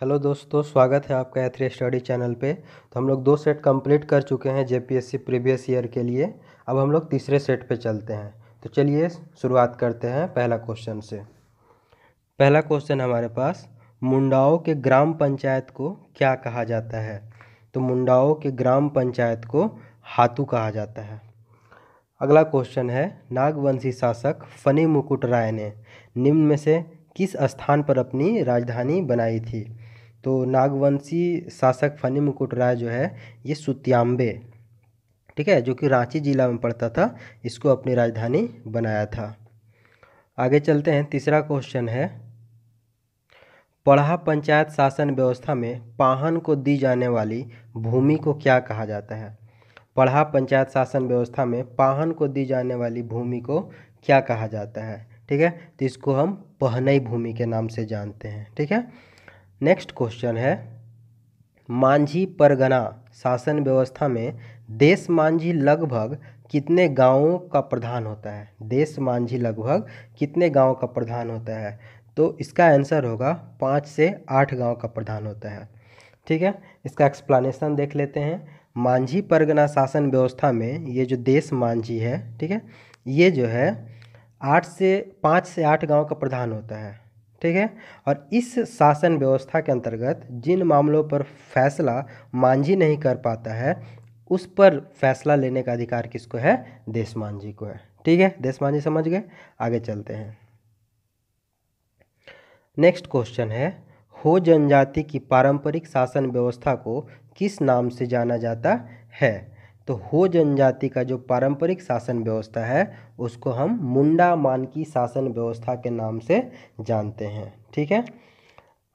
Hello दोस्तों, स्वागत है आपका एथरी स्टडी चैनल पे। तो हम लोग 2 सेट कंप्लीट कर चुके हैं जेपीएससी प्रीवियस ईयर के लिए। अब हम लोग तीसरे सेट पे चलते हैं। तो चलिए शुरुआत करते हैं पहला क्वेश्चन से। पहला क्वेश्चन हमारे पास, मुंडाओं के ग्राम पंचायत को क्या कहा जाता है? तो मुंडाओं के ग्राम पंचायत को हातू कहा जाता है। अगला क्वेश्चन है, नागवंशी शासक फनी मुकुट राय ने निम्न में से किस स्थान पर अपनी राजधानी बनाई थी? तो नागवंशी शासक फनी मुकुट राय जो है ये सुत्याम्बे, ठीक है, जो कि रांची जिला में पड़ता था, इसको अपनी राजधानी बनाया था। आगे चलते हैं। तीसरा क्वेश्चन है, पढ़ा पंचायत शासन व्यवस्था में पाहन को दी जाने वाली भूमि को क्या कहा जाता है? पढ़ा पंचायत शासन व्यवस्था में पाहन को दी जाने वाली भूमि को क्या कहा जाता है? ठीक है, तो इसको हम पहनई भूमि के नाम से जानते हैं। ठीक है। नेक्स्ट क्वेश्चन है, मांझी परगना शासन व्यवस्था में देश मांझी लगभग कितने गांवों का प्रधान होता है? देश मांझी लगभग कितने गांव का प्रधान होता है? तो इसका आंसर होगा 5 से 8 गांव का प्रधान होता है। ठीक है, इसका एक्सप्लेनेशन देख लेते हैं। मांझी परगना शासन व्यवस्था में ये जो देश मांझी है, ठीक है, ये जो है 5 से 8 गांव का प्रधान होता है। ठीक है, और इस शासन व्यवस्था के अंतर्गत जिन मामलों पर फैसला मांझी नहीं कर पाता है, उस पर फैसला लेने का अधिकार किसको है? देश मांझी को है। ठीक है, देश मांझी समझ गए। आगे चलते हैं। नेक्स्ट क्वेश्चन है, हो जनजाति की पारंपरिक शासन व्यवस्था को किस नाम से जाना जाता है? तो हो जनजाति का जो पारंपरिक शासन व्यवस्था है उसको हम मुंडा मानकी शासन व्यवस्था के नाम से जानते हैं। ठीक है।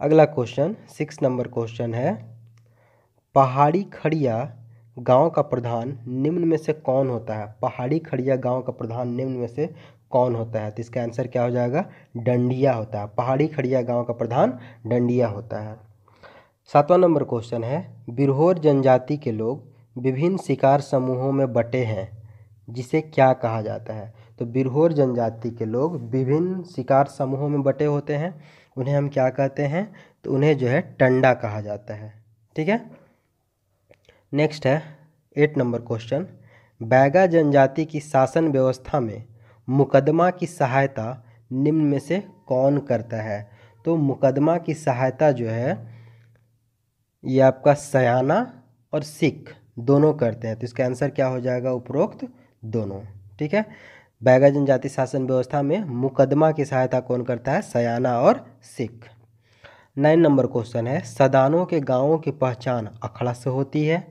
अगला क्वेश्चन 6 नंबर क्वेश्चन है, पहाड़ी खड़िया गांव का प्रधान निम्न में से कौन होता है? पहाड़ी खड़िया गांव का प्रधान निम्न में से कौन होता है? तो इसका आंसर क्या हो जाएगा? डंडिया होता है। पहाड़ी खड़िया गांव का प्रधान डंडिया होता है। 7वां नंबर क्वेश्चन है, बिरहोर जनजाति के लोग विभिन्न शिकार समूहों में बटे हैं, जिसे क्या कहा जाता है? तो बिरहोर जनजाति के लोग विभिन्न शिकार समूहों में बटे होते हैं, उन्हें हम क्या कहते हैं? तो उन्हें जो है टंडा कहा जाता है। ठीक है। नेक्स्ट है 8 नंबर क्वेश्चन, बैगा जनजाति की शासन व्यवस्था में मुकदमा की सहायता निम्न में से कौन करता है? तो मुकदमा की सहायता जो है ये आपका सयाना और सिख दोनों करते हैं। तो इसका आंसर क्या हो जाएगा? उपरोक्त दोनों। ठीक है, बैगा जनजाति शासन व्यवस्था में मुकदमा की सहायता कौन करता है? सयाना और सिख। 9 नंबर क्वेश्चन है, सदानों के गांवों की पहचान अखड़ा से होती है।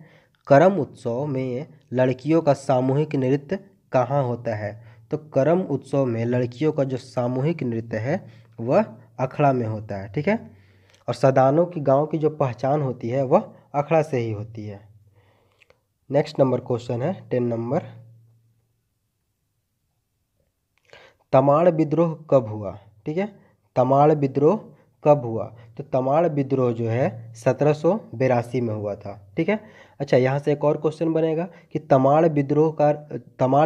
करम उत्सव में लड़कियों का सामूहिक नृत्य कहाँ होता है? तो करम उत्सव में लड़कियों का जो सामूहिक नृत्य है वह अखड़ा में होता है। ठीक है, और सदानों की गांव की जो पहचान होती है वह अखड़ा से ही होती है। नेक्स्ट नंबर क्वेश्चन है 10 नंबर, तमाड़ विद्रोह कब हुआ? ठीक है, तमाड़ विद्रोह कब हुआ? तो तमाड़ विद्रोह जो है 1782 में हुआ था। ठीक है। अच्छा, यहाँ से एक और क्वेश्चन बनेगा कि तमाड़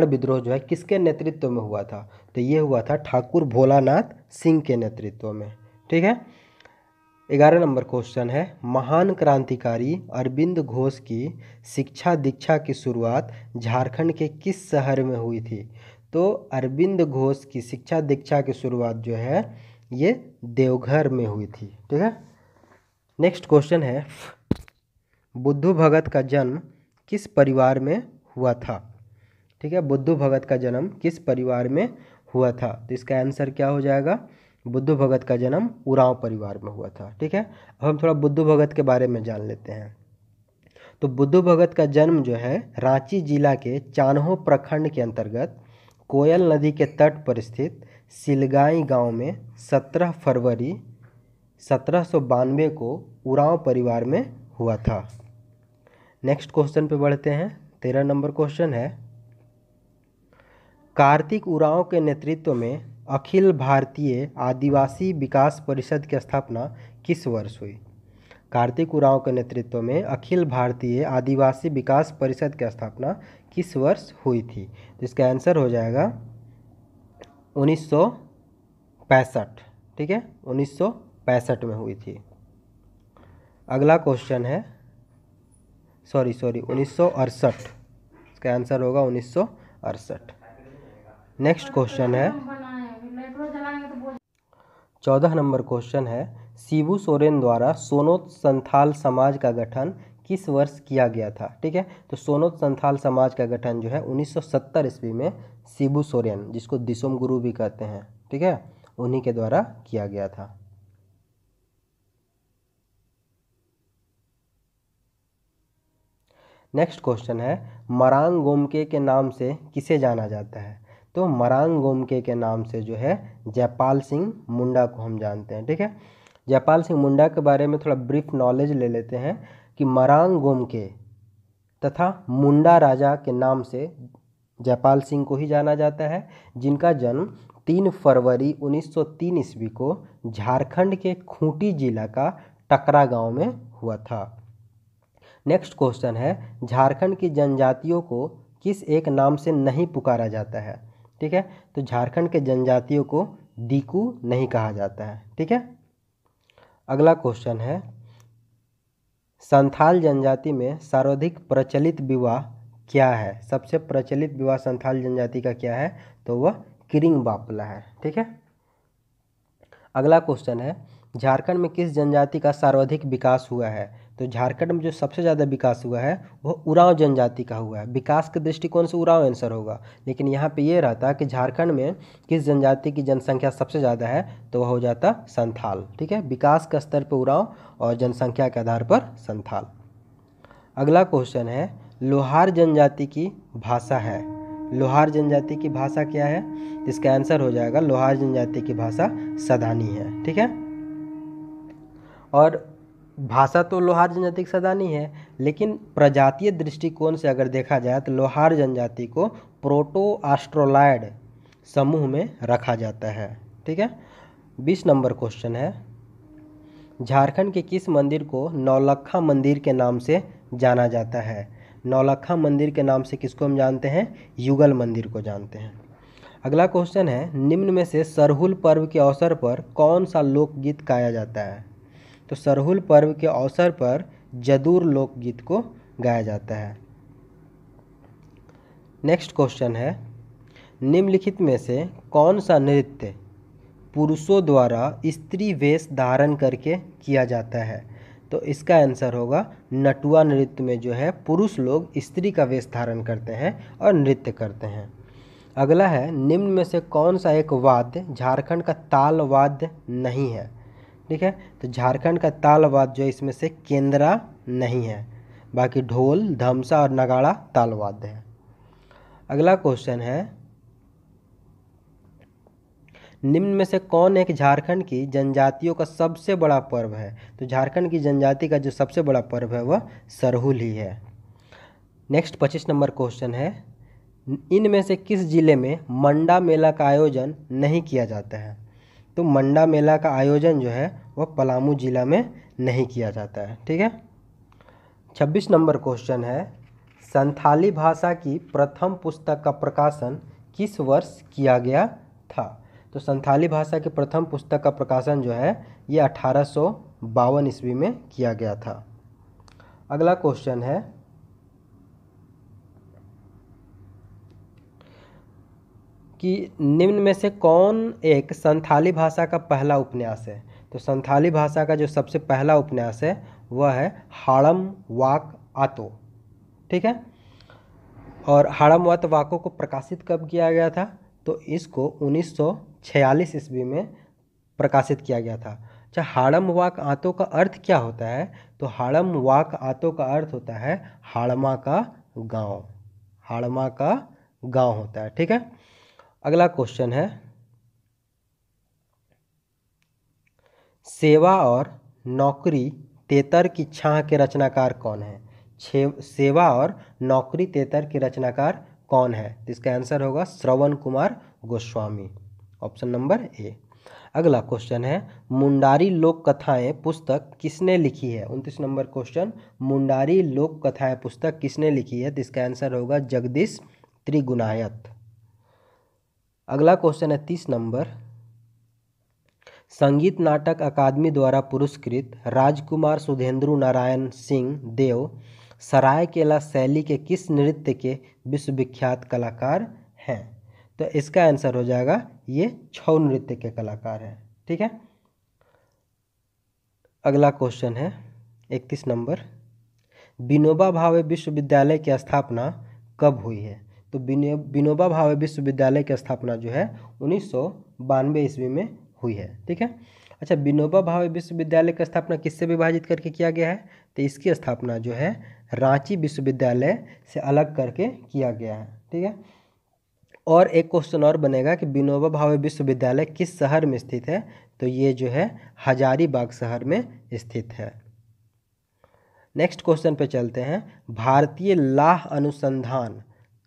विद्रोह जो है किसके नेतृत्व में हुआ था? तो ये हुआ था ठाकुर भोलानाथ सिंह के नेतृत्व में। ठीक है। 11 नंबर क्वेश्चन है, महान क्रांतिकारी अरविंद घोष की शिक्षा दीक्षा की शुरुआत झारखंड के किस शहर में हुई थी? तो अरविंद घोष की शिक्षा दीक्षा की शुरुआत जो है ये देवघर में हुई थी। ठीक है। नेक्स्ट क्वेश्चन है, बुद्धू भगत का जन्म किस परिवार में हुआ था? ठीक है, बुद्धू भगत का जन्म किस परिवार में हुआ था? तो इसका आंसर क्या हो जाएगा? बुद्धू भगत का जन्म उरांव परिवार में हुआ था। ठीक है, अब हम थोड़ा बुद्धू भगत के बारे में जान लेते हैं। तो बुद्धू भगत का जन्म जो है रांची जिला के चान्हो प्रखंड के अंतर्गत कोयल नदी के तट पर स्थित सिलगाई गांव में 17 फरवरी 1792 को उरांव परिवार में हुआ था। नेक्स्ट क्वेश्चन पे बढ़ते हैं। 13 नंबर क्वेश्चन है, कार्तिक उरांव के नेतृत्व में अखिल भारतीय आदिवासी विकास परिषद की स्थापना किस वर्ष हुई? कार्तिक उरांव के नेतृत्व में अखिल भारतीय आदिवासी विकास परिषद की स्थापना किस वर्ष हुई थी? तो इसका आंसर हो जाएगा 1965। ठीक है, 1965 में हुई थी। अगला क्वेश्चन है, सॉरी 1968, इसका आंसर होगा 1968। नेक्स्ट क्वेश्चन है 14 नंबर क्वेश्चन है, शिबू सोरेन द्वारा सोनोत संथाल समाज का गठन किस वर्ष किया गया था। ठीक है, तो सोनोत संथाल समाज का गठन जो है 1970 ईस्वी में शिबू सोरेन, जिसको दिसोम गुरु भी कहते हैं, ठीक है, उन्हीं के द्वारा किया गया था। नेक्स्ट क्वेश्चन है, मरांग गोमके के नाम से किसे जाना जाता है। तो मरांग गोमके के नाम से जो है जयपाल सिंह मुंडा को हम जानते हैं। ठीक है, जयपाल सिंह मुंडा के बारे में थोड़ा ब्रीफ नॉलेज ले लेते हैं कि मरांग गोमके तथा मुंडा राजा के नाम से जयपाल सिंह को ही जाना जाता है, जिनका जन्म 3 फरवरी 1903 ईस्वी को झारखंड के खूंटी जिला का टकरा गांव में हुआ था। नेक्स्ट क्वेश्चन है, झारखंड की जनजातियों को किस एक नाम से नहीं पुकारा जाता है। ठीक है, तो झारखंड के जनजातियों को दीकू नहीं कहा जाता है। ठीक है, अगला क्वेश्चन है, संथाल जनजाति में सर्वाधिक प्रचलित विवाह क्या है। सबसे प्रचलित विवाह संथाल जनजाति का क्या है, तो वह किरिंग बापला है। ठीक है, अगला क्वेश्चन है, झारखंड में किस जनजाति का सर्वाधिक विकास हुआ है। तो झारखंड में जो सबसे ज़्यादा विकास हुआ है वह उरांव जनजाति का हुआ है। विकास के दृष्टिकोण से उरांव आंसर होगा, लेकिन यहाँ पे ये रहता कि झारखंड में किस जनजाति की जनसंख्या सबसे ज़्यादा है, तो वह हो जाता संथाल। ठीक है, विकास के स्तर पर उरांव और जनसंख्या के आधार पर संथाल। अगला क्वेश्चन है, लोहार जनजाति की भाषा है। लोहार जनजाति की भाषा क्या है, इसका आंसर हो जाएगा लोहार जनजाति की भाषा सदानी है। ठीक है, और भाषा तो लोहार जनजाति की सदानी है, लेकिन प्रजातीय दृष्टिकोण से अगर देखा जाए तो लोहार जनजाति को प्रोटो ऑस्ट्रोलॉयड समूह में रखा जाता है। ठीक है, 20 नंबर क्वेश्चन है, झारखंड के किस मंदिर को नौलखा मंदिर के नाम से जाना जाता है। नौलखा मंदिर के नाम से किसको हम जानते हैं, युगल मंदिर को जानते हैं। अगला क्वेश्चन है, निम्न में से सरहुल पर्व के अवसर पर कौन सा लोकगीत गाया जाता है। तो सरहुल पर्व के अवसर पर जदूर लोकगीत को गाया जाता है। नेक्स्ट क्वेश्चन है, निम्नलिखित में से कौन सा नृत्य पुरुषों द्वारा स्त्री वेश धारण करके किया जाता है। तो इसका आंसर होगा नटुआ नृत्य में जो है पुरुष लोग स्त्री का वेश धारण करते हैं और नृत्य करते हैं। अगला है, निम्न में से कौन सा एक वाद्य झारखंड का ताल वाद्य नहीं है। ठीक है, तो झारखंड का ताल वाद्य जो इसमें से केंद्रा नहीं है, बाकी ढोल धमसा और नगाड़ा ताल वाद्य है। अगला क्वेश्चन है, निम्न में से कौन एक झारखंड की जनजातियों का सबसे बड़ा पर्व है। तो झारखंड की जनजाति का जो सबसे बड़ा पर्व है वह सरहुल ही है। नेक्स्ट 25 नंबर क्वेश्चन है, इनमें से किस जिले में मंडा मेला का आयोजन नहीं किया जाता है। तो मंडा मेला का आयोजन जो है वह पलामू जिला में नहीं किया जाता है। ठीक है, 26 नंबर क्वेश्चन है, संथाली भाषा की प्रथम पुस्तक का प्रकाशन किस वर्ष किया गया था। तो संथाली भाषा की प्रथम पुस्तक का प्रकाशन जो है ये 1852 ईस्वी में किया गया था। अगला क्वेश्चन है कि निम्न में से कौन एक संथाली भाषा का पहला उपन्यास है। तो संथाली भाषा का जो सबसे पहला उपन्यास है वह है हाड़म वाक आतो। ठीक है, और हाड़म वाक वाको को प्रकाशित कब किया गया था, तो इसको 1946 ईस्वी में प्रकाशित किया गया था। अच्छा, हाड़म वाक आतो का अर्थ क्या होता है, तो हाड़म वाक आतो का अर्थ होता है हाड़मा का गांव। हाड़मा का गांव होता है। ठीक है, अगला क्वेश्चन है, सेवा और नौकरी तेतर की छाह के रचनाकार कौन है। सेवा और नौकरी तेतर के रचनाकार कौन है, इसका आंसर होगा Shravan Kumar Goswami, option number A. अगला क्वेश्चन है, मुंडारी लोक कथाएं पुस्तक किसने लिखी है। 29 नंबर क्वेश्चन, मुंडारी लोक कथाएं पुस्तक किसने लिखी है, तो इसका आंसर होगा जगदीश त्रिगुणायत। अगला क्वेश्चन है 30 नंबर, संगीत नाटक अकादमी द्वारा पुरस्कृत राजकुमार सुधेंद्र नारायण सिंह देव सरायकेला शैली के किस नृत्य के विश्वविख्यात कलाकार हैं? तो इसका आंसर हो जाएगा ये छऊ नृत्य के कलाकार हैं। ठीक है, अगला क्वेश्चन है 31 नंबर। विनोबा भावे विश्वविद्यालय की स्थापना कब हुई है? तो विनोबा भावे विश्वविद्यालय की स्थापना जो है 1992 ईस्वी में हुई है। ठीक है, अच्छा, विनोबा भावे विश्वविद्यालय की स्थापना किससे विभाजित करके किया गया है? तो इसकी स्थापना जो है रांची विश्वविद्यालय से अलग करके किया गया है। ठीक है, और एक क्वेश्चन और बनेगा कि विनोबा भावे विश्वविद्यालय किस शहर में स्थित है? तो ये जो है हजारीबाग शहर में स्थित है। नेक्स्ट क्वेश्चन पे चलते हैं। भारतीय लाह अनुसंधान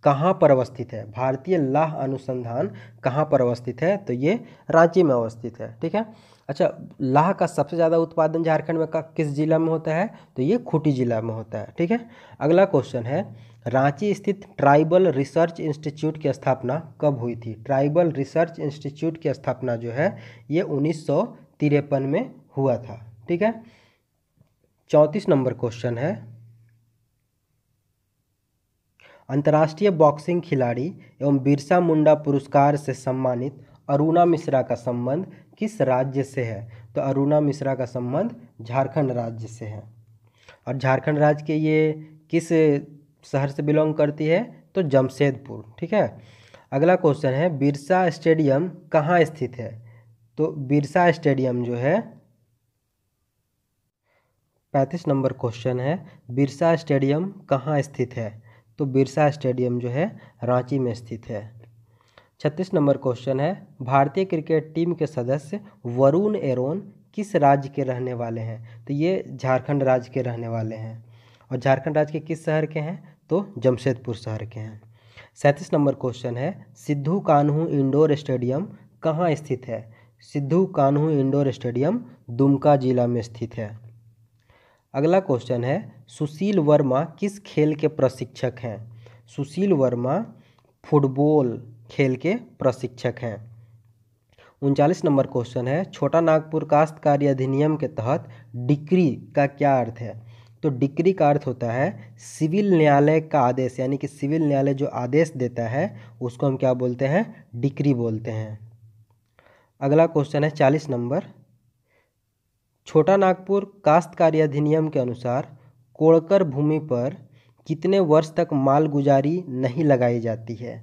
कहाँ पर अवस्थित है? भारतीय लाह अनुसंधान कहाँ पर अवस्थित है? तो ये रांची में अवस्थित है। ठीक है, अच्छा, लाह का सबसे ज़्यादा उत्पादन झारखंड में किस जिला में होता है? तो ये खूंटी जिला में होता है। ठीक है, अगला क्वेश्चन है, रांची स्थित ट्राइबल रिसर्च इंस्टीट्यूट की स्थापना कब हुई थी? ट्राइबल रिसर्च इंस्टीट्यूट की स्थापना जो है ये 1953 में हुआ था। ठीक है, 34 नंबर क्वेश्चन है, अंतर्राष्ट्रीय बॉक्सिंग खिलाड़ी एवं बिरसा मुंडा पुरस्कार से सम्मानित अरुणा मिश्रा का संबंध किस राज्य से है? तो अरुणा मिश्रा का संबंध झारखंड राज्य से है। और झारखंड राज्य के ये किस शहर से बिलोंग करती है? तो जमशेदपुर। ठीक है, अगला क्वेश्चन है, बिरसा स्टेडियम कहाँ स्थित है? तो बिरसा स्टेडियम जो है 35 नंबर क्वेश्चन है, बिरसा स्टेडियम कहाँ स्थित है? तो बिरसा स्टेडियम जो है रांची में स्थित है। 36 नंबर क्वेश्चन है, भारतीय क्रिकेट टीम के सदस्य वरुण एरोन किस राज्य के रहने वाले हैं? तो ये झारखंड राज्य के रहने वाले हैं। और झारखंड राज्य के किस शहर के हैं? तो जमशेदपुर शहर के हैं। 37 नंबर क्वेश्चन है, सिद्धू कान्हू इंडोर स्टेडियम कहाँ स्थित है? सिद्धू कान्हू इंडोर स्टेडियम दुमका जिला में स्थित है। अगला क्वेश्चन है, सुशील वर्मा किस खेल के प्रशिक्षक हैं? सुशील वर्मा फुटबॉल खेल के प्रशिक्षक हैं। 39 नंबर क्वेश्चन है, छोटा नागपुर काश्तकारी अधिनियम के तहत डिक्री का क्या अर्थ है? तो डिक्री का अर्थ होता है सिविल न्यायालय का आदेश, यानी कि सिविल न्यायालय जो आदेश देता है उसको हम क्या बोलते हैं? डिक्री बोलते हैं। अगला क्वेश्चन है 40 नंबर, छोटा नागपुर काश्तकारी अधिनियम के अनुसार कोड़कर भूमि पर कितने वर्ष तक मालगुजारी नहीं लगाई जाती है?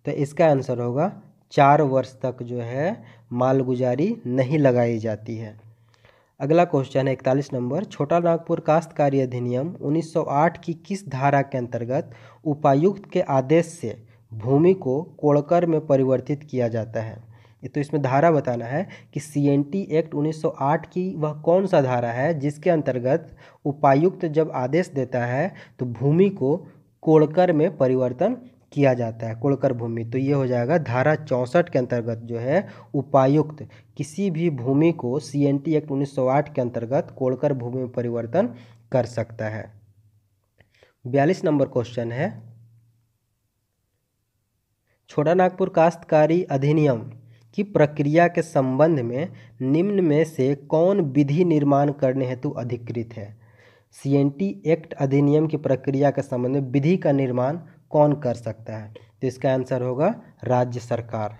तो इसका आंसर होगा 4 वर्ष तक जो है मालगुजारी नहीं लगाई जाती है। अगला क्वेश्चन है 41 नंबर, छोटा नागपुर काश्तकारी अधिनियम 1908 की किस धारा के अंतर्गत उपायुक्त के आदेश से भूमि को कोड़कर में परिवर्तित किया जाता है? तो इसमें धारा बताना है कि CNT एक्ट 1908 की वह कौन सा धारा है जिसके अंतर्गत उपायुक्त जब आदेश देता है तो भूमि को कोड़कर में परिवर्तन किया जाता है, कोड़कर भूमि। तो ये हो जाएगा धारा 64 के अंतर्गत जो है उपायुक्त किसी भी भूमि को CNT एक्ट 1908 के अंतर्गत कोड़कर भूमि में परिवर्तन कर सकता है। 42 नंबर क्वेश्चन है, छोटा नागपुर काश्तकारी अधिनियम की प्रक्रिया के संबंध में निम्न में से कौन विधि निर्माण करने हेतु अधिकृत है? CNT एक्ट अधिनियम की प्रक्रिया के संबंध में विधि का निर्माण कौन कर सकता है? तो इसका आंसर होगा राज्य सरकार।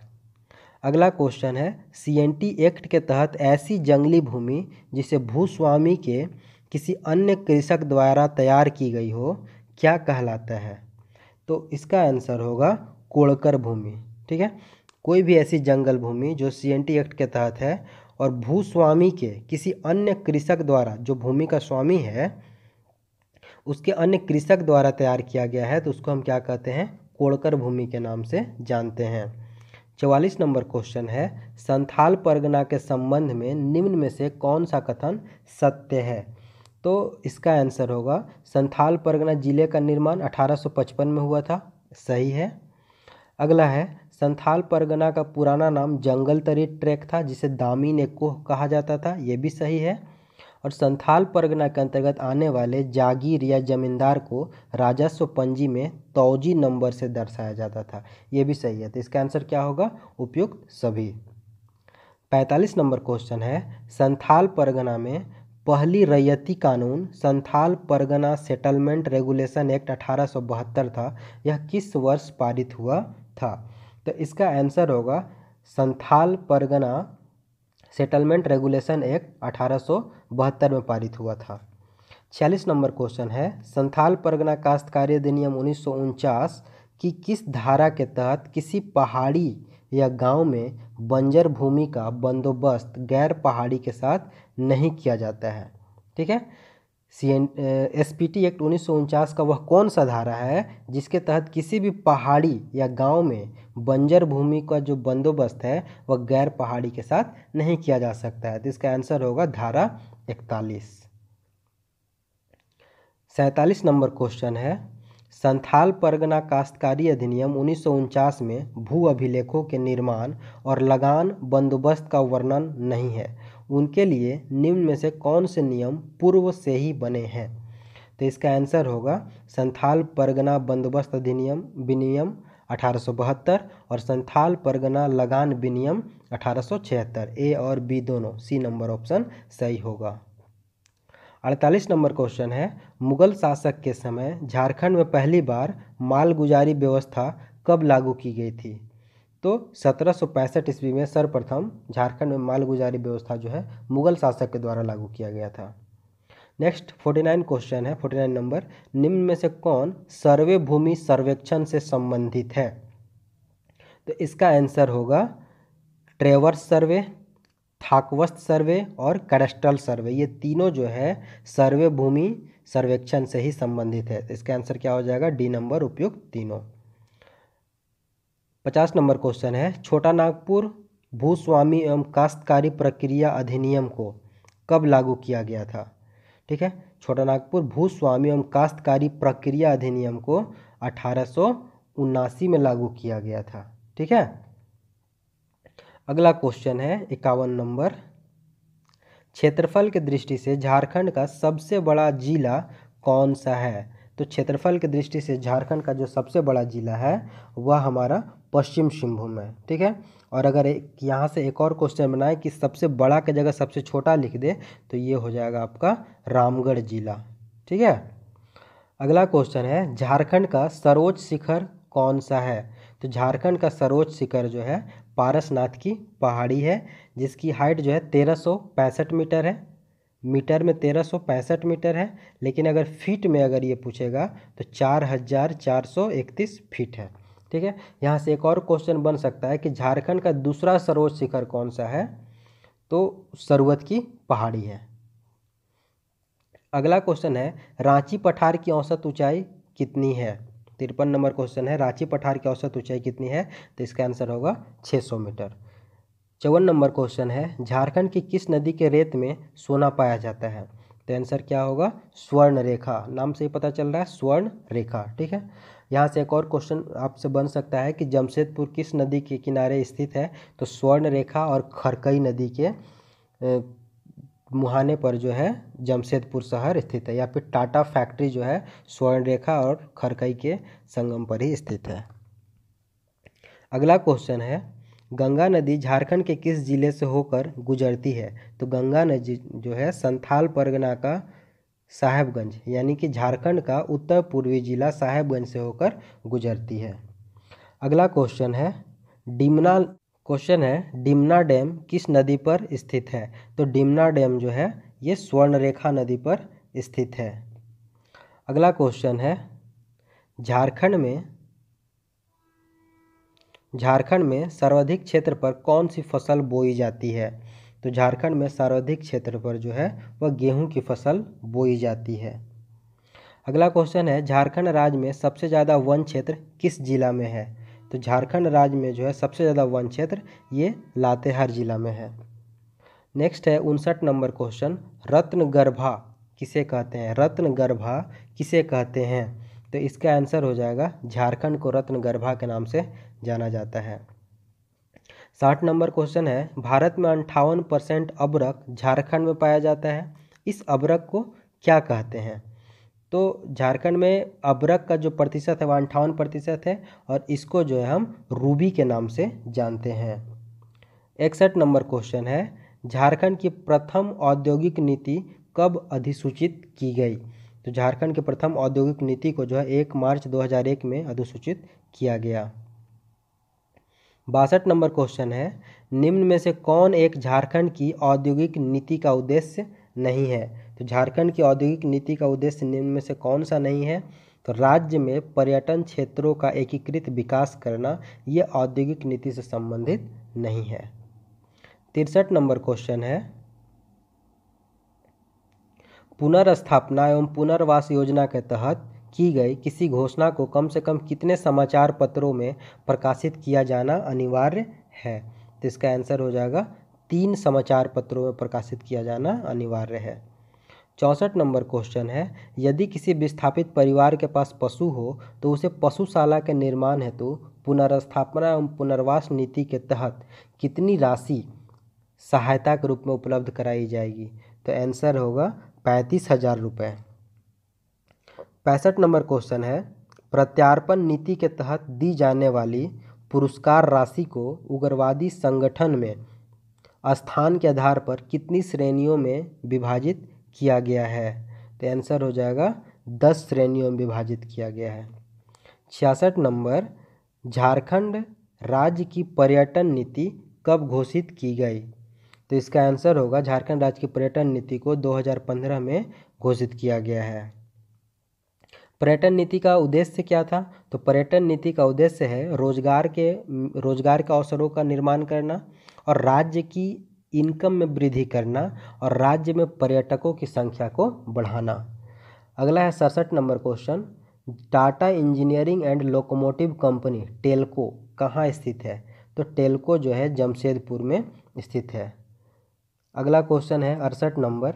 अगला क्वेश्चन है, CNT एक्ट के तहत ऐसी जंगली भूमि जिसे भूस्वामी के किसी अन्य कृषक द्वारा तैयार की गई हो क्या कहलाता है? तो इसका आंसर होगा कोड़कर भूमि। ठीक है, कोई भी ऐसी जंगल भूमि जो CNT एक्ट के तहत है और भूस्वामी के किसी अन्य कृषक द्वारा, जो भूमि का स्वामी है उसके अन्य कृषक द्वारा तैयार किया गया है तो उसको हम क्या कहते हैं? कोड़कर भूमि के नाम से जानते हैं। 44 नंबर क्वेश्चन है, संथाल परगना के संबंध में निम्न में से कौन सा कथन सत्य है? तो इसका आंसर होगा संथाल परगना जिले का निर्माण 1855 में हुआ था, सही है। अगला है, संथाल परगना का पुराना नाम जंगल तरी ट्रैक था जिसे दामिन एकोह कहा जाता था, ये भी सही है। और संथाल परगना के अंतर्गत आने वाले जागीर या जमींदार को राजस्व पंजी में तौजी नंबर से दर्शाया जाता था, ये भी सही है। तो इसका आंसर क्या होगा? उपयुक्त सभी। 45 नंबर क्वेश्चन है, संथाल परगना में पहली रैयती कानून Santhal Pargana settlement regulation act 1872 था, यह किस वर्ष पारित हुआ था? तो इसका आंसर होगा Santhal Pargana settlement regulation act 1872 में पारित हुआ था। 46 नंबर क्वेश्चन है, संथाल परगना काश्तकारी अधिनियम 1949 की किस धारा के तहत किसी पहाड़ी या गांव में बंजर भूमि का बंदोबस्त गैर पहाड़ी के साथ नहीं किया जाता है? ठीक है, SPT एक्ट 1949 का वह कौन सा धारा है जिसके तहत किसी भी पहाड़ी या गांव में बंजर भूमि का जो बंदोबस्त है वह गैर पहाड़ी के साथ नहीं किया जा सकता है? तो इसका आंसर होगा धारा 41। 47 नंबर क्वेश्चन है, संथाल परगना काश्तकारी अधिनियम 1949 में भू अभिलेखों के निर्माण और लगान बंदोबस्त का वर्णन नहीं है, उनके लिए निम्न में से कौन से नियम पूर्व से ही बने हैं? तो इसका आंसर होगा संथाल परगना बंदोबस्त अधिनियम विनियम 1872 और संथाल परगना लगान विनियम 1876। ए और बी दोनों, सी नंबर ऑप्शन सही होगा। 48 नंबर क्वेश्चन है, मुगल शासक के समय झारखंड में पहली बार मालगुजारी व्यवस्था कब लागू की गई थी? तो 1765 ईस्वी में सर्वप्रथम झारखंड में मालगुजारी व्यवस्था जो है मुगल शासक के द्वारा लागू किया गया था। नेक्स्ट 49 क्वेश्चन है, 49 नंबर, निम्न में से कौन सर्वे भूमि सर्वेक्षण से संबंधित है? तो इसका आंसर होगा ट्रेवर्स सर्वे, थाकवस्त सर्वे और कैडस्ट्रल सर्वे। ये तीनों जो है सर्वे भूमि सर्वेक्षण से ही संबंधित है। तो इसका आंसर क्या हो जाएगा? डी नंबर, उपयुक्त तीनों। 50 नंबर क्वेश्चन है, छोटा नागपुर भूस्वामी एवं काश्तकारी प्रक्रिया अधिनियम को कब लागू किया गया था? ठीक है, छोटा नागपुर भूस्वामी एवं काश्तकारी प्रक्रिया अधिनियम को 1879 में लागू किया गया था। ठीक है, अगला क्वेश्चन है 51 नंबर, क्षेत्रफल की दृष्टि से झारखंड का सबसे बड़ा जिला कौन सा है? तो क्षेत्रफल की दृष्टि से झारखंड का जो सबसे बड़ा जिला है वह हमारा पश्चिम सिंहभूम है। ठीक है, और अगर यहाँ से एक और क्वेश्चन बनाए कि सबसे बड़ा के जगह सबसे छोटा लिख दे तो ये हो जाएगा आपका रामगढ़ जिला। ठीक है, अगला क्वेश्चन है, झारखंड का सर्वोच्च शिखर कौन सा है? तो झारखंड का सर्वोच्च शिखर जो है पारसनाथ की पहाड़ी है, जिसकी हाइट जो है 1365 मीटर है। मीटर में 1365 मीटर है, लेकिन अगर फीट में अगर ये पूछेगा तो 4431 फीट है। ठीक है, यहाँ से एक और क्वेश्चन बन सकता है कि झारखंड का दूसरा सर्वोच्च शिखर कौन सा है? तो सरवत की पहाड़ी है। अगला क्वेश्चन है, रांची पठार की औसत ऊंचाई कितनी है? 53 नंबर क्वेश्चन है, रांची पठार की औसत ऊंचाई कितनी है? तो इसका आंसर होगा 600 मीटर। 54 नंबर क्वेश्चन है, झारखंड की किस नदी के रेत में सोना पाया जाता है? तो आंसर क्या होगा? स्वर्ण रेखा, नाम से ही पता चल रहा है स्वर्ण रेखा। ठीक है, यहाँ से एक और क्वेश्चन आपसे बन सकता है कि जमशेदपुर किस नदी के किनारे स्थित है? तो स्वर्ण रेखा और खरकई नदी के मुहाने पर जो है जमशेदपुर शहर स्थित है, या फिर टाटा फैक्ट्री जो है स्वर्ण रेखा और खरकई के संगम पर ही स्थित है। अगला क्वेश्चन है, गंगा नदी झारखंड के किस जिले से होकर गुजरती है? तो गंगा नदी जो है संथाल परगना का साहेबगंज यानी कि झारखंड का उत्तर पूर्वी जिला साहेबगंज से होकर गुजरती है। अगला क्वेश्चन है, डिमना डैम किस नदी पर स्थित है? तो डिमना डैम जो है ये स्वर्ण रेखा नदी पर स्थित है। अगला क्वेश्चन है, झारखंड में सर्वाधिक क्षेत्र पर कौन सी फसल बोई जाती है? तो झारखंड में सर्वाधिक क्षेत्र पर जो है वह गेहूं की फसल बोई जाती है। अगला क्वेश्चन है, झारखंड राज्य में सबसे ज़्यादा वन क्षेत्र किस जिला में है? तो झारखंड राज्य में जो है सबसे ज़्यादा वन क्षेत्र ये लातेहार जिला में है। नेक्स्ट है 59 नंबर क्वेश्चन, रत्नगर्भा किसे कहते हैं? रत्नगर्भा किसे कहते हैं? तो इसका आंसर हो जाएगा झारखंड को रत्नगर्भा के नाम से जाना जाता है। 60 नंबर क्वेश्चन है, भारत में 58% अबरक झारखंड में पाया जाता है, इस अबरक को क्या कहते हैं? तो झारखंड में अबरक का जो प्रतिशत है वह 58% है और इसको जो है हम रूबी के नाम से जानते हैं। 61 नंबर क्वेश्चन है, झारखंड की प्रथम औद्योगिक नीति कब अधिसूचित की गई? तो झारखंड की प्रथम औद्योगिक नीति को जो है 1 मार्च 2001 में अधिसूचित किया गया। 62 नंबर क्वेश्चन है, निम्न में से कौन एक झारखंड की औद्योगिक नीति का उद्देश्य नहीं है? तो झारखंड की औद्योगिक नीति का उद्देश्य निम्न में से कौन सा नहीं है? तो राज्य में पर्यटन क्षेत्रों का एकीकृत विकास करना, ये औद्योगिक नीति से संबंधित नहीं है। 63 नंबर क्वेश्चन है, पुनर्स्थापना एवं पुनर्वास योजना के तहत की गई किसी घोषणा को कम से कम कितने समाचार पत्रों में प्रकाशित किया जाना अनिवार्य है? तो इसका आंसर हो जाएगा 3 समाचार पत्रों में प्रकाशित किया जाना अनिवार्य है। 64 नंबर क्वेश्चन है, यदि किसी विस्थापित परिवार के पास पशु हो तो उसे पशुशाला के निर्माण हेतु पुनर्स्थापना एवं पुनर्वास नीति के तहत कितनी राशि सहायता के रूप में उपलब्ध कराई जाएगी? तो आंसर होगा 35,000 रुपये। 65 नंबर क्वेश्चन है, प्रत्यार्पण नीति के तहत दी जाने वाली पुरस्कार राशि को उग्रवादी संगठन में स्थान के आधार पर कितनी श्रेणियों में विभाजित किया गया है? तो आंसर हो जाएगा 10 श्रेणियों में विभाजित किया गया है। 66 नंबर, झारखंड राज्य की पर्यटन नीति कब घोषित की गई? तो इसका आंसर होगा झारखंड राज्य की पर्यटन नीति को 2015 में घोषित किया गया है। पर्यटन नीति का उद्देश्य क्या था? तो पर्यटन नीति का उद्देश्य है रोजगार के अवसरों का निर्माण करना और राज्य की इनकम में वृद्धि करना और राज्य में पर्यटकों की संख्या को बढ़ाना। अगला है 67 number question, Tata engineering and locomotive company Telco कहाँ स्थित है? तो टेल्को जो है जमशेदपुर में स्थित है। अगला क्वेश्चन है 68 नंबर,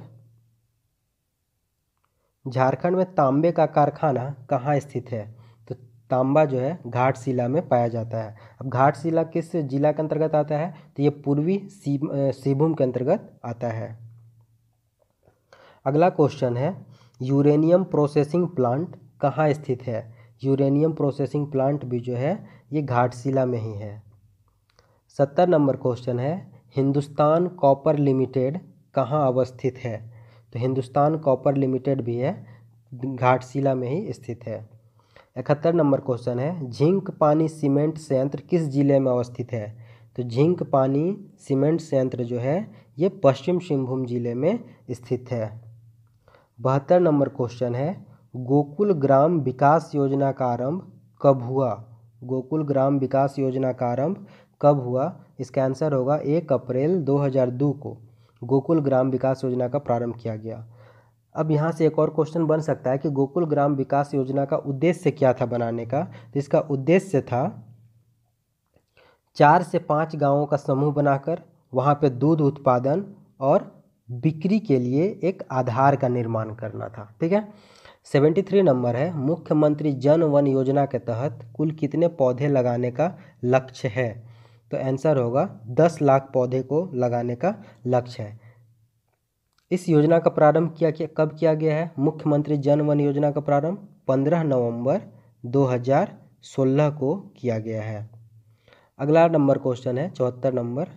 झारखंड में तांबे का कारखाना कहाँ स्थित है? तो तांबा जो है घाटशिला में पाया जाता है। अब घाटशिला किस जिला के अंतर्गत आता है? तो ये पूर्वी सिंहभूम के अंतर्गत आता है। अगला क्वेश्चन है, यूरेनियम प्रोसेसिंग प्लांट कहाँ स्थित है? यूरेनियम प्रोसेसिंग प्लांट भी जो है ये घाटशिला में ही है। 70 नंबर क्वेश्चन है, हिंदुस्तान कॉपर लिमिटेड कहाँ अवस्थित है? तो हिंदुस्तान कॉपर लिमिटेड भी है घाटशिला में ही स्थित है। 71 नंबर क्वेश्चन है, झिंक पानी सीमेंट संयंत्र किस जिले में अवस्थित है? तो झिंक पानी सीमेंट संयंत्र जो है ये पश्चिम सिंहभूम जिले में स्थित है। 72 नंबर क्वेश्चन है, गोकुल ग्राम विकास योजना का आरंभ कब हुआ? गोकुल ग्राम विकास योजना का आरंभ कब हुआ? इसका आंसर होगा 1 अप्रैल 2002 को गोकुल ग्राम विकास योजना का प्रारंभ किया गया। अब यहाँ से एक और क्वेश्चन बन सकता है कि गोकुल ग्राम विकास योजना का उद्देश्य क्या था बनाने का? तो इसका उद्देश्य था 4 से 5 गांवों का समूह बनाकर वहाँ पे दूध उत्पादन और बिक्री के लिए एक आधार का निर्माण करना था। ठीक है। 73 नंबर है, मुख्यमंत्री जन वन योजना के तहत कुल कितने पौधे लगाने का लक्ष्य है? तो आंसर होगा 10 लाख पौधे को लगाने का लक्ष्य है। इस योजना का प्रारंभ कब किया गया है? मुख्यमंत्री जन वन योजना का प्रारंभ 15 नवंबर 2016 को किया गया है। अगला नंबर क्वेश्चन है 74 नंबर,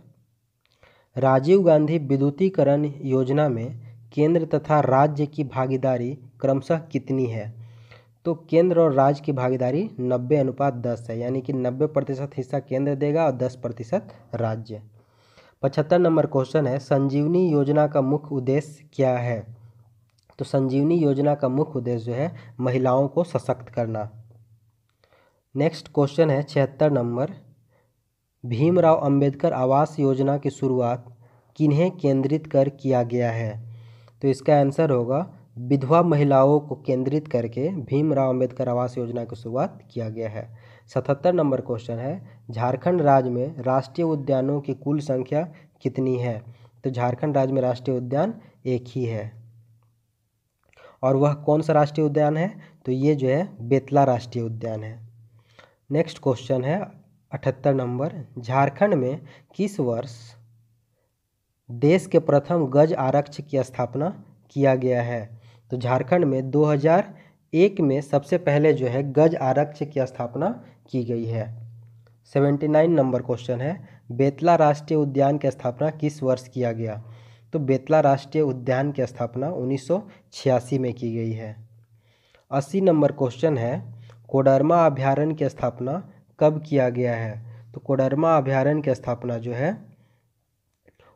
राजीव गांधी विद्युतीकरण योजना में केंद्र तथा राज्य की भागीदारी क्रमशः कितनी है? तो केंद्र और राज्य की भागीदारी 90:10 है, यानी कि 90% हिस्सा केंद्र देगा और 10% राज्य। 75 नंबर क्वेश्चन है, संजीवनी योजना का मुख्य उद्देश्य क्या है? तो संजीवनी योजना का मुख्य उद्देश्य जो है महिलाओं को सशक्त करना। नेक्स्ट क्वेश्चन है 76 नंबर, भीमराव अंबेडकर आवास योजना की शुरुआत किन्हें केंद्रित कर किया गया है? तो इसका आंसर होगा विधवा महिलाओं को केंद्रित करके भीमराव अंबेडकर आवास योजना की शुरुआत किया गया है। 77 नंबर क्वेश्चन है, झारखंड राज्य में राष्ट्रीय उद्यानों की कुल संख्या कितनी है? तो झारखंड राज्य में राष्ट्रीय उद्यान एक ही है। और वह कौन सा राष्ट्रीय उद्यान है? तो ये जो है बेतला राष्ट्रीय उद्यान है। नेक्स्ट क्वेश्चन है 78 नंबर, झारखंड में किस वर्ष देश के प्रथम गज आरक्ष की स्थापना किया गया है? तो झारखंड में 2001 में सबसे पहले जो है गज आरक्ष की स्थापना की गई है। 79 नंबर क्वेश्चन है, बेतला राष्ट्रीय उद्यान की स्थापना किस वर्ष किया गया? तो बेतला राष्ट्रीय उद्यान की स्थापना 1986 में की गई है। 80 नंबर क्वेश्चन है, कोडरमा अभयारण्य की स्थापना कब किया गया है? तो कोडरमा अभयारण्य की स्थापना जो है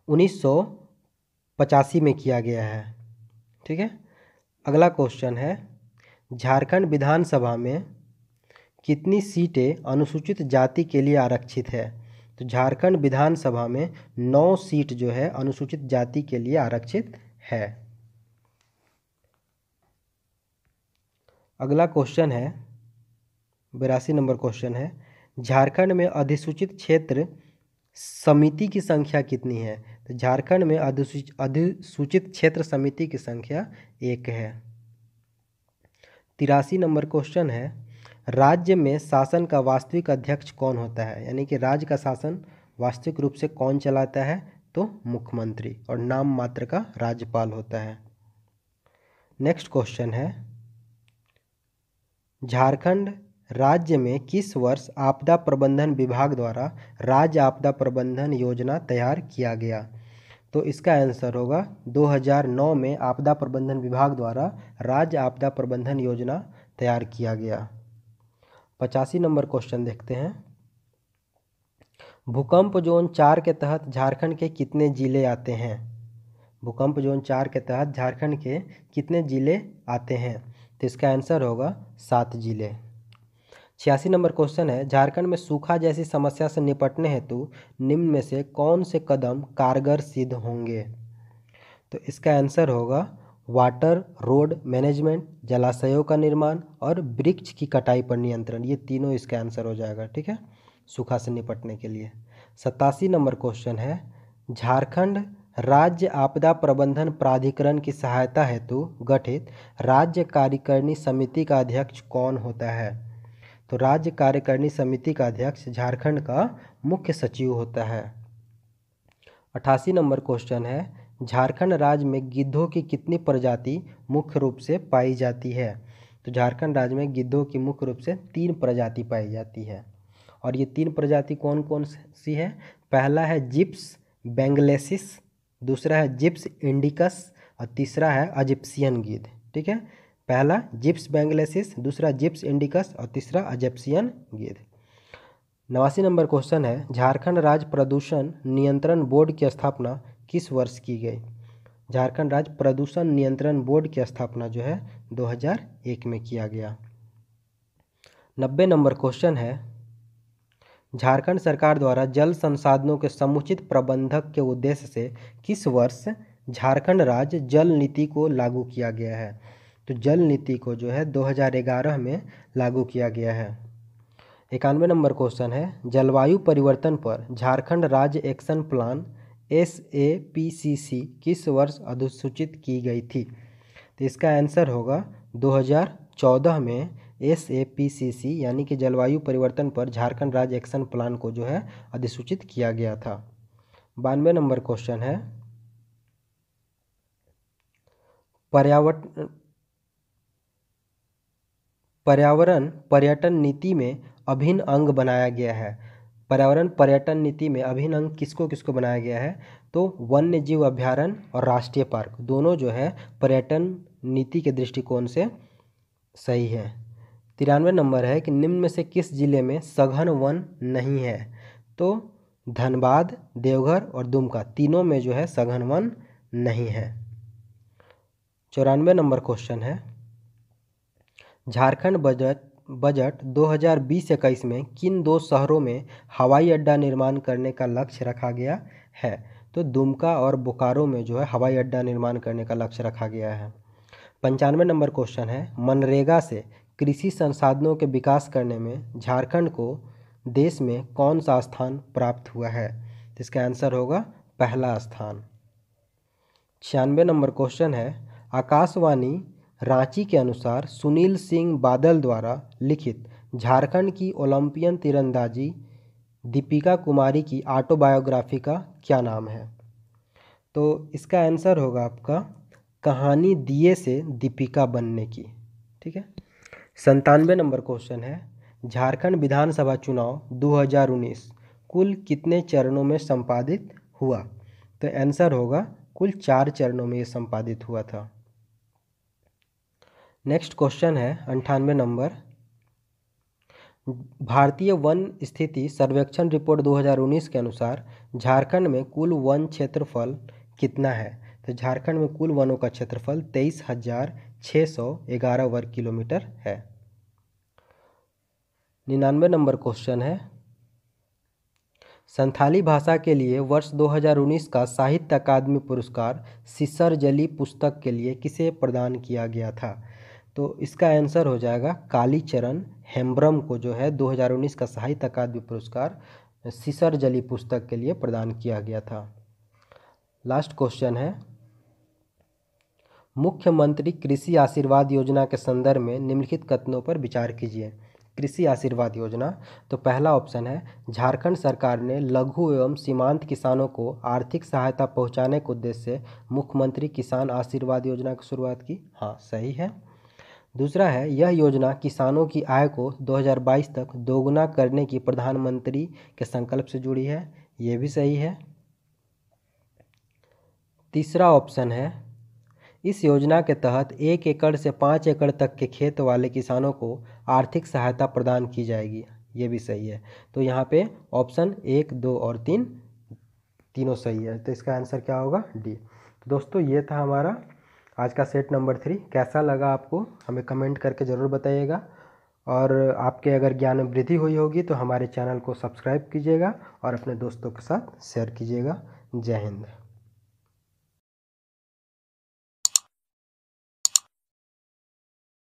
1985 में किया गया है। ठीक है। अगला क्वेश्चन है, झारखंड विधानसभा में कितनी सीटें अनुसूचित जाति के लिए आरक्षित है? तो झारखंड विधानसभा में 9 सीट जो है अनुसूचित जाति के लिए आरक्षित है। अगला क्वेश्चन है, 82 नंबर क्वेश्चन है, झारखंड में अधिसूचित क्षेत्र समिति की संख्या कितनी है? तो झारखंड में अधिसूचित क्षेत्र समिति की संख्या 1 है। 83 नंबर क्वेश्चन है, राज्य में शासन का वास्तविक अध्यक्ष कौन होता है? यानी कि राज्य का शासन वास्तविक रूप से कौन चलाता है? तो मुख्यमंत्री, और नाम मात्र का राज्यपाल होता है। नेक्स्ट क्वेश्चन है, झारखंड राज्य में किस वर्ष आपदा प्रबंधन विभाग द्वारा राज्य आपदा प्रबंधन योजना तैयार किया गया? तो इसका आंसर होगा 2009 में आपदा प्रबंधन विभाग द्वारा राज्य आपदा प्रबंधन योजना तैयार किया गया। 85 नंबर क्वेश्चन देखते हैं, भूकंप जोन 4 के तहत झारखंड के कितने जिले आते हैं? भूकंप जोन 4 के तहत झारखंड के कितने जिले आते हैं? तो इसका आंसर होगा 7 जिले। 86 नंबर क्वेश्चन है, झारखंड में सूखा जैसी समस्या से निपटने हेतु निम्न में से कौन से कदम कारगर सिद्ध होंगे? तो इसका आंसर होगा वाटर रोड मैनेजमेंट, जलाशयों का निर्माण और वृक्ष की कटाई पर नियंत्रण। ये तीनों इसका आंसर हो जाएगा। ठीक है, सूखा से निपटने के लिए। 87 नंबर क्वेश्चन है, झारखंड राज्य आपदा प्रबंधन प्राधिकरण की सहायता हेतु गठित राज्य कार्यकारिणी समिति का अध्यक्ष कौन होता है? तो राज्य कार्यकारिणी समिति का अध्यक्ष झारखंड का मुख्य सचिव होता है। 88 नंबर क्वेश्चन है, झारखंड राज्य में गिद्धों की कितनी प्रजाति मुख्य रूप से पाई जाती है? तो झारखंड राज्य में गिद्धों की मुख्य रूप से 3 प्रजाति पाई जाती है। और ये 3 प्रजाति कौन कौन सी है? पहला है जिप्स बेंगलेसिस, दूसरा है जिप्स इंडिकस और तीसरा है अजिप्सियन गिद्ध। ठीक है, पहला जिप्स बेंगलेसिस, दूसरा जिप्स इंडिकस और तीसरा अजिप्सियन गिद्ध। 89 नंबर क्वेश्चन है, झारखंड राज्य प्रदूषण नियंत्रण बोर्ड की स्थापना किस वर्ष की गई? झारखंड राज्य प्रदूषण नियंत्रण बोर्ड की स्थापना जो है 2001 में किया गया। 90 नंबर क्वेश्चन है, झारखंड सरकार द्वारा जल संसाधनों के समुचित प्रबंधक के उद्देश्य से किस वर्ष झारखंड राज्य जल नीति को लागू किया गया है? तो जल नीति को जो है 2011 में लागू किया गया है। 91 नंबर क्वेश्चन है, जलवायु परिवर्तन पर झारखंड राज्य एक्शन प्लान SAPCC किस वर्ष अधिसूचित की गई थी? तो इसका आंसर होगा 2014 में SAPCC यानी कि जलवायु परिवर्तन पर झारखंड राज्य एक्शन प्लान को जो है अधिसूचित किया गया था। 92 नंबर क्वेश्चन है, पर्यावरण पर्यटन नीति में अभिन्न अंग बनाया गया है। पर्यावरण पर्यटन नीति में अभिन्न अंग किसको किसको बनाया गया है? तो वन्य जीव अभ्यारण्य और राष्ट्रीय पार्क दोनों जो है पर्यटन नीति के दृष्टिकोण से सही है। 93 नंबर है कि निम्न में से किस जिले में सघन वन नहीं है? तो धनबाद, देवघर और दुमका तीनों में जो है सघन वन नहीं है। 94 नंबर क्वेश्चन है, झारखंड बजट 2020-21 में किन 2 शहरों में हवाई अड्डा निर्माण करने का लक्ष्य रखा गया है? तो दुमका और बोकारो में जो है हवाई अड्डा निर्माण करने का लक्ष्य रखा गया है। 95 नंबर क्वेश्चन है, मनरेगा से कृषि संसाधनों के विकास करने में झारखंड को देश में कौन सा स्थान प्राप्त हुआ है? तो इसका आंसर होगा पहला स्थान। 96 नंबर क्वेश्चन है, आकाशवाणी रांची के अनुसार सुनील सिंह बादल द्वारा लिखित झारखंड की ओलंपियन तीरंदाजी दीपिका कुमारी की ऑटोबायोग्राफी का क्या नाम है? तो इसका आंसर होगा आपका कहानी दिए से दीपिका बनने की। ठीक है। 97 नंबर क्वेश्चन है, झारखंड विधानसभा चुनाव 2019 कुल कितने चरणों में संपादित हुआ? तो आंसर होगा कुल 4 चरणों में ये संपादित हुआ था। नेक्स्ट क्वेश्चन है 98 नंबर। भारतीय वन स्थिति सर्वेक्षण रिपोर्ट 2019 के अनुसार झारखंड में कुल वन क्षेत्रफल कितना है? तो झारखंड में कुल वनों का क्षेत्रफल 23,611 वर्ग किलोमीटर है। 99 नंबर क्वेश्चन है, संथाली भाषा के लिए वर्ष 2019 का साहित्य अकादमी पुरस्कार सिसर जली पुस्तक के लिए किसे प्रदान किया गया था? तो इसका आंसर हो जाएगा कालीचरण हेम्ब्रम को जो है 2019 का साहित्य अकादमी पुरस्कार सिसर जली पुस्तक के लिए प्रदान किया गया था। लास्ट क्वेश्चन है, मुख्यमंत्री कृषि आशीर्वाद योजना के संदर्भ में निम्नलिखित कथनों पर विचार कीजिए। कृषि आशीर्वाद योजना, तो पहला ऑप्शन है झारखंड सरकार ने लघु एवं सीमांत किसानों को आर्थिक सहायता पहुंचाने के उद्देश्य से मुख्यमंत्री किसान आशीर्वाद योजना की शुरुआत की। हाँ, सही है। दूसरा है यह योजना किसानों की आय को 2022 तक दोगुना करने की प्रधानमंत्री के संकल्प से जुड़ी है। ये भी सही है। तीसरा ऑप्शन है इस योजना के तहत 1 एकड़ से 5 एकड़ तक के खेत वाले किसानों को आर्थिक सहायता प्रदान की जाएगी। ये भी सही है। तो यहाँ पे ऑप्शन 1, 2 और 3 तीनों सही है। तो इसका आंसर क्या होगा? डी। तो दोस्तों ये था हमारा आज का सेट नंबर 3। कैसा लगा आपको हमें कमेंट करके ज़रूर बताइएगा, और आपके अगर ज्ञान में वृद्धि हुई होगी तो हमारे चैनल को सब्सक्राइब कीजिएगा और अपने दोस्तों के साथ शेयर कीजिएगा। जय हिंद।